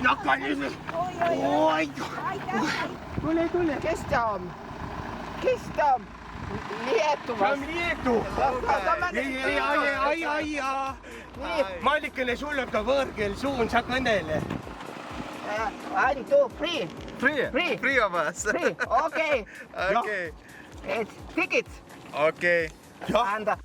Nakkan nyt! Oi! Tule! Kestä on Liettuvas. Se on Lietu! Ai! Mallikene, sul on ka võõrkeel suun, sa kõnele. One, two, three. Three of us. Three, okei. Okay. Tickets. Okay. Anda.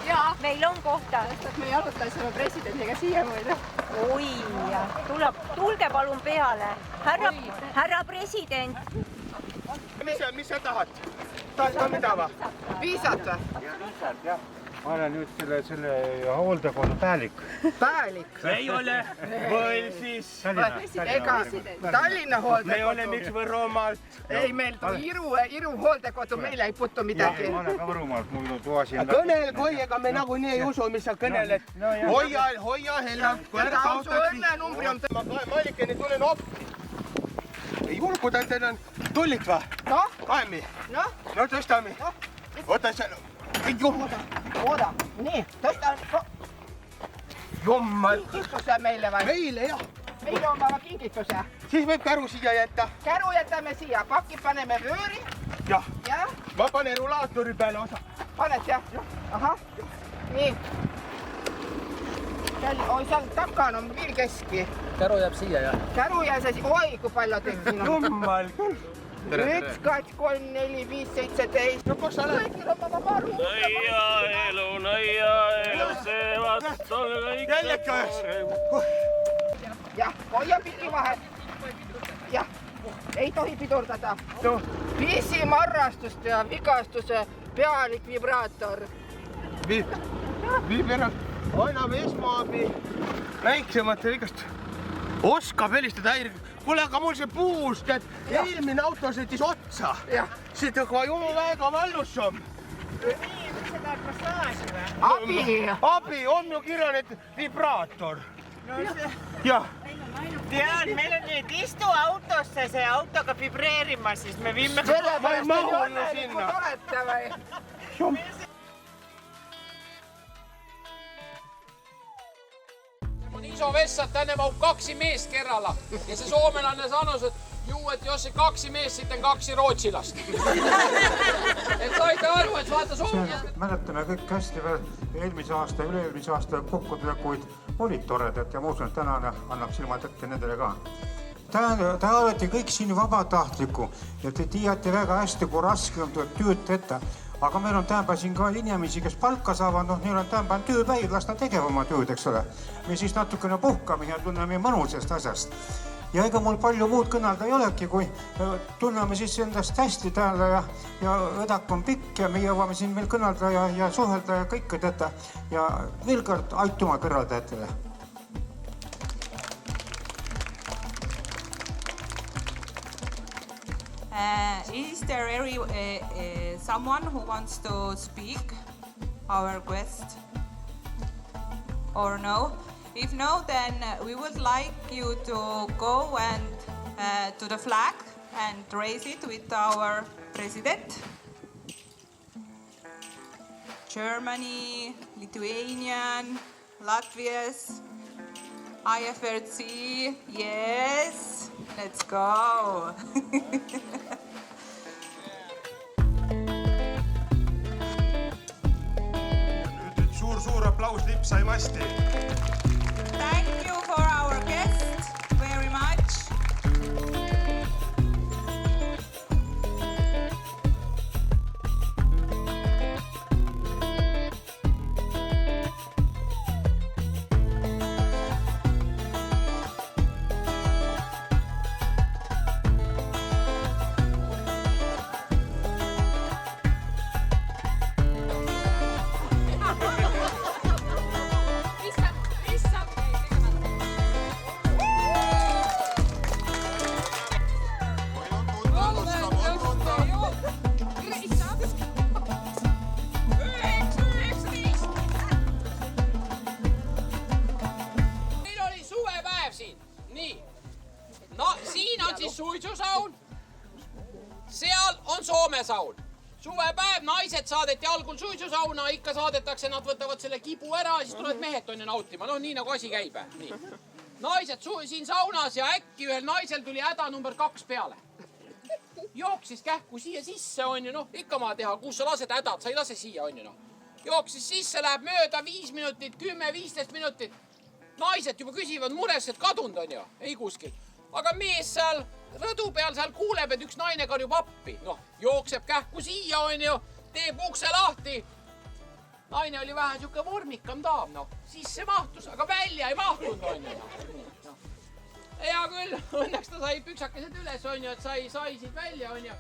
Jaa, meil on kohta. Me jalutasime presidendiga siia muidu. Oi, tulge palun peale. Härra president. Mis sa tahad? Tahad ka mida va? Viisat või? Ma olen nüüd selle hooldekodu päälik. Päälik. Ei ole. Või siis... Ega Tallinna Me hooldekodu. oleme üks Võromaalt. Ei, meil Iru hooldekodu, meil ei puutu midagi. Ma olen ka Võrumaalt, mul on tuha siin. Kõnel koi, ega me nagunii ei usu, mis sa kõneled. Hoia, Hella. Su õnnenumbri on... Mallikene, tulen oppi. Ei julguda, teil on tullid va? Noh? Kaemi? Noh? No tõstame. Oota seal. Ooda. Nii, tõsta. Jummal. Kingituse meile või? Meile jah. Meile on vaja kingituse. Siis võib käru siia jätta. Käru jätame siia, pakki paneme vööri. Jah. Ja? Ma panen rulaatori peale osa. Paned jah? Ahah. Nii. Oi, seal takan on veel keski. Käru jääb siia, jah? Käru jääb siia. Oi, kui palju teeb siin on. Jummal küll. 1, 2, 3, 4, 5, 17. No kus sa lähed? Kõigil on oma varu. Nõia elu, see vast on kõik. Jällegi ühes. Jah, hoia piki vahet. Jah, ei tohi pidurdada. Pisimarrastuste ja vigastuse pealik vibraator. Viiberad annab esmaabi väiksemate vigast. Oskab helistada häiriga. Kuule, aga mul see puus, tead, eelmine auto sõitis otsa. See tõkva juhu väga vallus on. Abi, on ju kirjane vibraator. Jah. Tead, meil on nüüd istu autosse see autoga vibreerima, siis me viime... Ma ei mahu ju sinna. Olete või? Kun iso vessa, tänne mahuu 2 miestä kerralla. Ja se suomalainen sanoi, että juu, että jos se 2 miestä, sitten 2 rootsilasta. Et saitte aru, et vaata suomalaiset. Mäletame kõik hästi veel eelmise aasta ja üle-eelmise aasta kokkutulekuid olid toredad ja ma usun, et tänane annab silmad ette nendele ka. Te olete kõik siin vabatahtliku ja te teate väga hästi, kui raske on tööd ette. Aga meil on tähenpäev siin ka inimesi, kes palka saavad, neil on tähenpäev tööpäiv, las ta tegema oma tööd, eks ole. Me siis natukene puhkame ja tunneme mõnusest asjast. Ja ega mul palju muud kõnelda ei olegi, kui tunneme siis endast hästi täällä ja õdak on pikk ja me jõuame siin veel kõnelda ja suhelda ja kõike teete. Ja veel kord aituma kõrvaldajatele. Is there someone who wants to speak our guest or no? If no, then we would like you to go and to the flag and raise it with our president. Germany, Lithuanian, Latvia's, IFRC, yes, let's go. Suur aplaus Lipsai masti. Thank you for our guest very much. Suvepäev, naised saadeti algul suisusauna, ikka saadetakse, nad võtavad selle kibu ära, siis tulevad mehed on nautima. No nii nagu asi käib. Nii. Naised siin saunas ja äkki ühel naisel tuli häda number 2 peale. Jooksis kähku siia sisse, on ju, noh, ikka ma teha, kus sa lased hädad, sa ei lase siia, on ju, noh. Jooksis sisse, läheb mööda 5 minutit, 10-15 minutit. Naised juba küsivad mures, et kadunud on ju, ei kuskil. Aga mees seal rõdu peal seal kuuleb, et üks naine karjub appi. Noh, jookseb kähku siia, on ju, teeb ukse lahti. Naine oli vähe siuke vormikam daam, noh, sisse mahtus, aga välja ei mahtunud, on ju. Hea küll, õnneks ta sai püksakesed üles, on ju, et sai siit välja, on ju.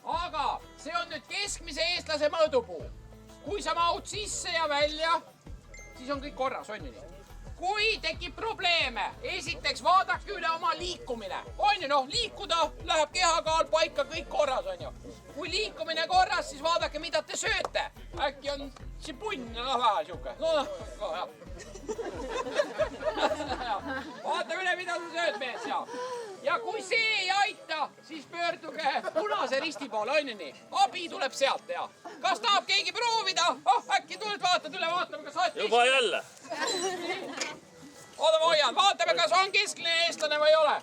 Aga see on nüüd keskmise eestlase mõõdupuu. Kui sa mahud sisse ja välja, siis on kõik korras, on ju nii. Kui tekib probleeme, esiteks vaadake üle oma liikumine. On ju, noh, liikuda, läheb kehakaal paika, kõik korras, on ju. Kui liikumine korras, siis vaadake, mida te sööte. Äkki on see punn, no vähe siuke. Vaata üle, mida sa sööd, mees, ja. Ja kui see ei aita, siis pöörduge punase risti poole, on ju nii. Abi tuleb sealt, ja. Kas tahab keegi proovida? Äkki tuled, vaatad üle, vaatame, kas saad juba jälle. Oota, ma hoian. Vaatame, kas on keskline eestlane või ei ole.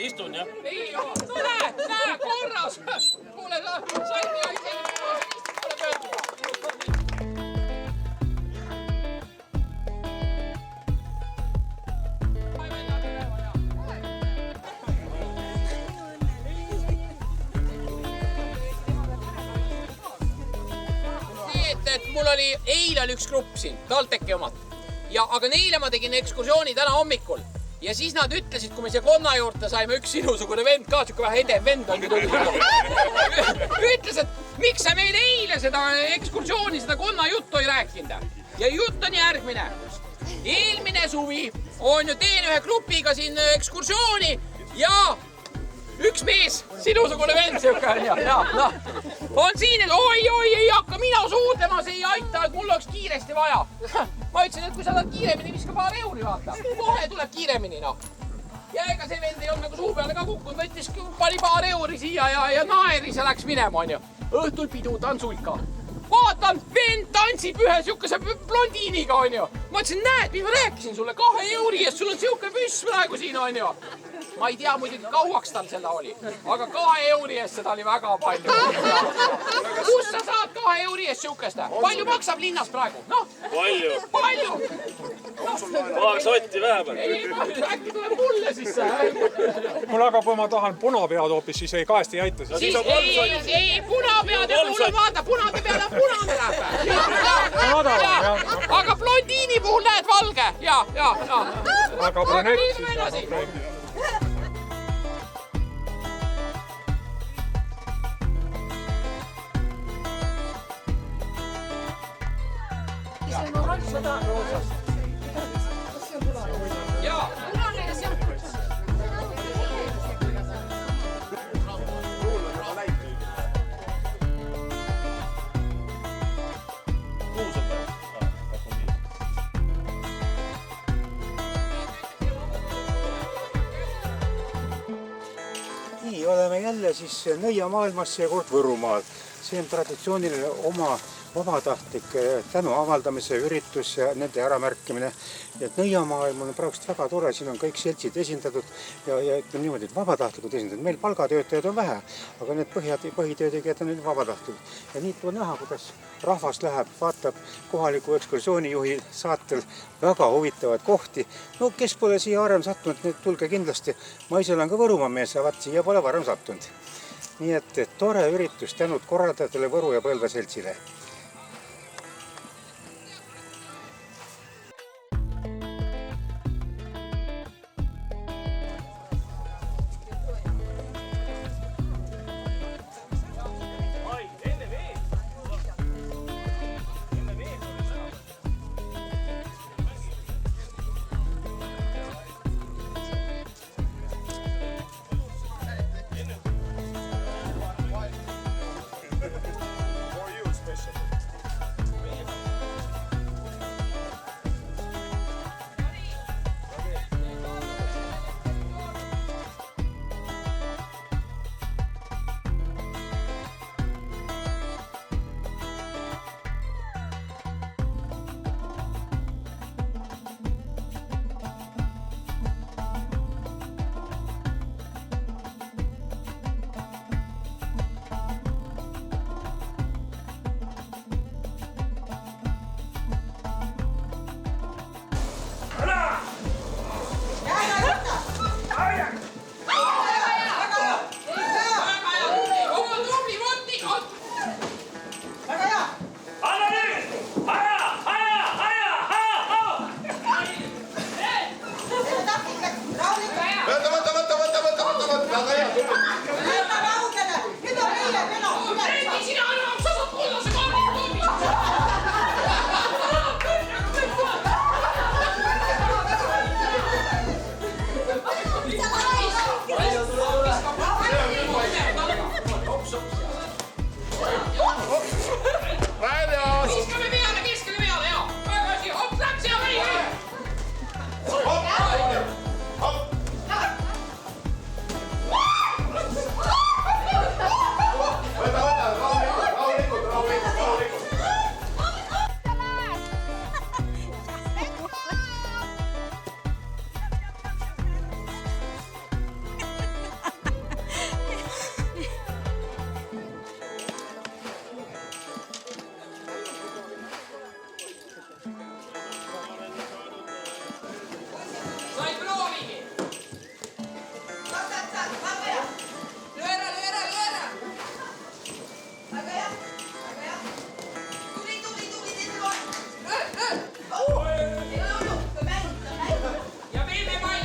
Istun, jah. Ei ole. No näe, korras. Kuule, said ja risti poole pöörduda. Mul oli, eile oli üks grupp siin, TalTechi omad. Aga neile ma tegin ekskursiooni täna hommikul. Ja siis nad ütlesid, kui me siia konna juurde saime, üks sinusugune vend ka, siuke vähe edev vend on ütles, et miks sa meil eile seda ekskursiooni, seda konna juttu ei rääkinud. Ja jutt on järgmine. Eelmine suvi on ju teen ühe grupiga siin ekskursiooni ja üks mees, sinusugune vend siuke on siin, et oi, ei hakka mina suudlema, see ei aita, et mul oleks kiiresti vaja. Ma ütlesin, et kui sa tahad kiiremini, viska paar euri, vaata. Kohe tuleb kiiremini, noh. Ja ega see vend ei olnud nagu suu peale ka kukkunud, võttis pani paar euri siia ja naeris ja läks minema, on ju. Õhtul pidu tantsulka. Vaatan, vend tantsib ühe siukese blondiiniga, on ju. Ma ütlesin, näed, mis ma rääkisin sulle, 2 euri eest, sul on siuke püss praegu siin, on ju. Ma ei tea muidugi kauaks tal seda oli, aga 2 euri eest seda oli väga palju. Kus sa saad 2 euri eest siukest? Palju maksab linnas praegu? Noh, palju. Paar sotti vähemalt. Äkki tuleb mulle siis. Mul aga kui ma tahan punapead hoopis, siis ei kaest ei aita. Ei, punapead ja mul on vaata, punade peale on punane läheb. Aga blondiini puhul näed valge. Ja. Aga brünett siis. Ja. Nii, oleme jälle siis nõiamaailmas seekord Võrumaal. See on traditsiooniline oma vabatahtlik tänu avaldamise üritus ja nende äramärkimine. Et nõiamaailm on praegust väga tore, siin on kõik seltsid esindatud ja ütleme niimoodi, et vabatahtlikud esindatud. Meil palgatöötajad on vähe, aga need põhitöötegijad on vabatahtlikud. Ja nii tuleb näha, kuidas rahvas läheb, vaatab kohaliku ekskursioonijuhi saatel väga huvitavad kohti. No kes pole siia varem sattunud, need tulge kindlasti. Ma ise olen ka Võrumaa mees ja vaat siia pole varem sattunud. Nii et tore üritus tänud korraldajatele Võru ja Põlva seltsile. For you, especially. sina enam, sa saad kullase kaardi toodi. Kiskame peale, jaa. Väga asi, hopp, läks ja veni. Sai proovigi. Löö ära. Väga hea. Tubli, teine pool. Ja veebepall.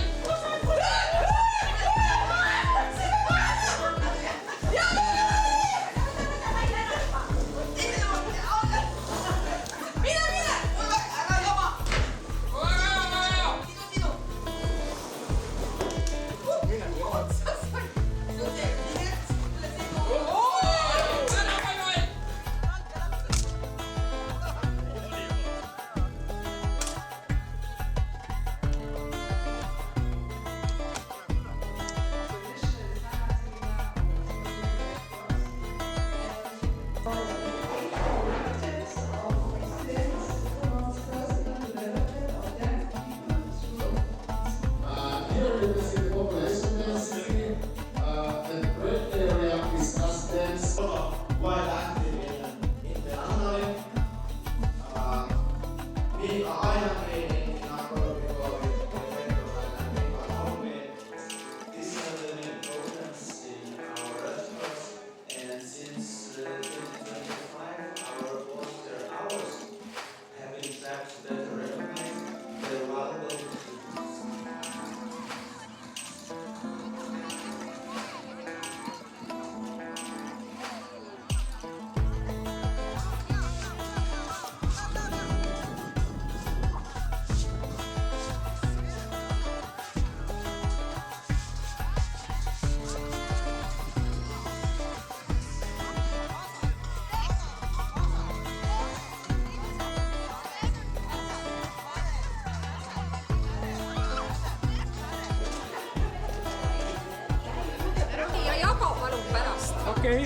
Okei,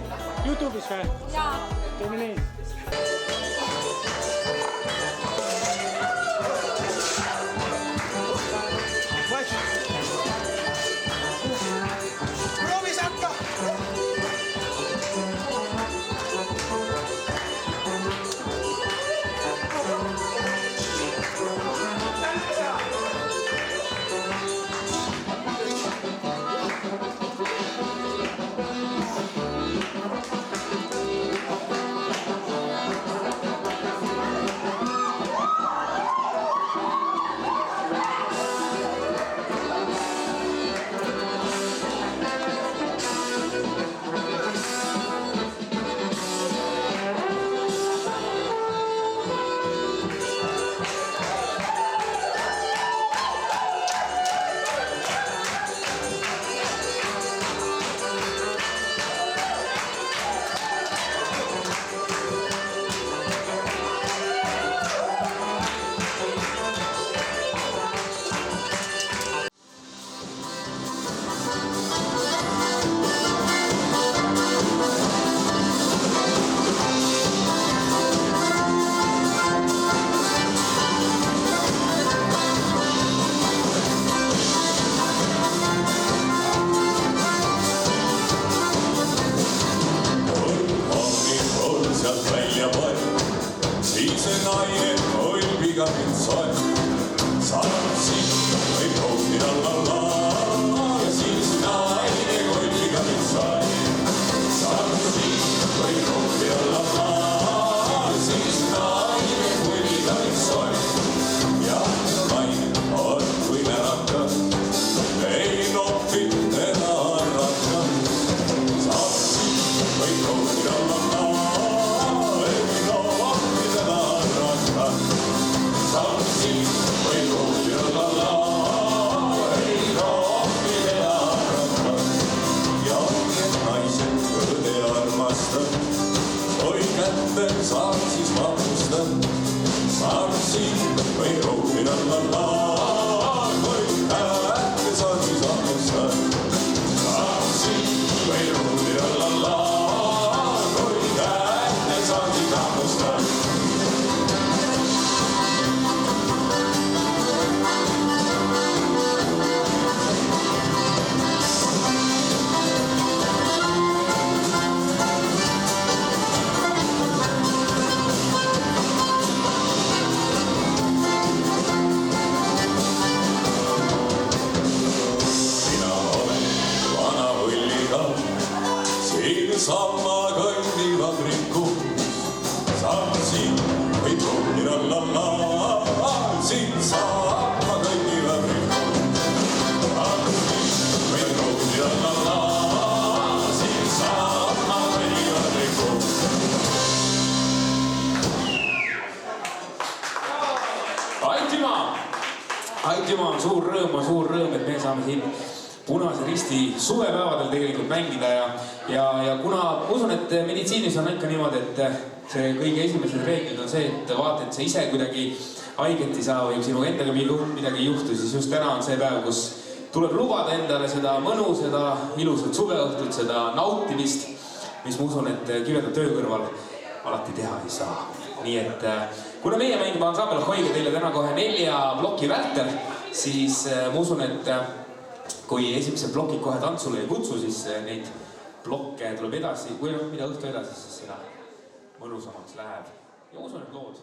YouTube'is või? Jaa. Teeme nii. Proovi sakka! Ei saan siis vapusta. Saan siin või rohmina la. Kui äkki saan siis vapusta. Saan siin või rohmina la. Kui äkki saan siis vapusta. Sama kõndivad rikkus, saan siin või proovida la. Siin sama kõndivad rikkus, saan siin või proovida la. Siin sama kõndivad rikkus. Aitüma on suur rõõm, et me saame siin Punase Risti suvepäevadel tegelikult mängida ja kuna usun, et meditsiinis on ikka niimoodi, et see kõige esimesed reeglid on see, et vaata, et sa ise kuidagi haiget ei saa või sinuga endaga midagi ei juhtu, siis just täna on see päev, kus tuleb lubada endale seda mõnu, seda ilusat suveõhtut, seda nautimist, mis ma usun, et kiveda töö kõrval alati teha ei saa. Nii et kuna meie mängib ansambel Hoige teile täna kohe 4 ploki vältel, siis ma usun, et kui esimesed plokid kohe tantsule ei kutsu, siis neid blokke tuleb edasi, kui mida õhtu edasi, siis seda mõnusamaks läheb. Ja usun, et lood.